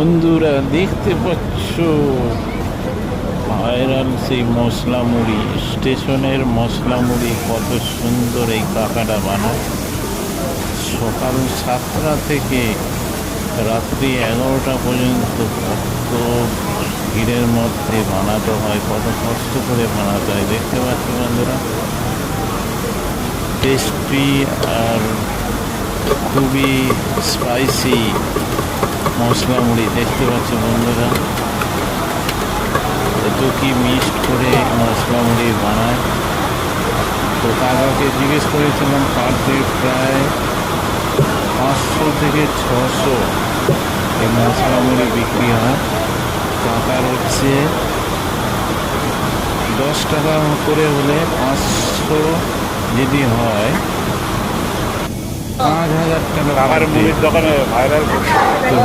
বন্ধুরা দেখতে পাচ্ছ ভাইরাল সেই মশলা মুড়ি, স্টেশনের মশলা মুড়ি। কত সুন্দর এই কাকাটা বানায়। সকাল 7টা থেকে রাত্রি 11টা পর্যন্ত কত ভিড়ের মধ্যে বানাতে হয়, কত কষ্ট করে বানাতে হয়। দেখতে পাচ্ছ বন্ধুরা, টেস্টি আর খুবই স্পাইসি মশলা মুড়ি। দেখতে পাচ্ছ বন্ধুরা, এত কি মিক্সড করে মশলা মুড়ি বানায়। তো কাকাকে জিজ্ঞেস করেছিলাম, পার প্লেট প্রায় 500 থেকে 600 এই মশলা মুড়ি বিক্রি হয়। কাকার হচ্ছে 10 টাকা করে হলে 500 যদি হয় 5000 টাকা। আমার মুড়ির দোকানে ভাইরাল। তো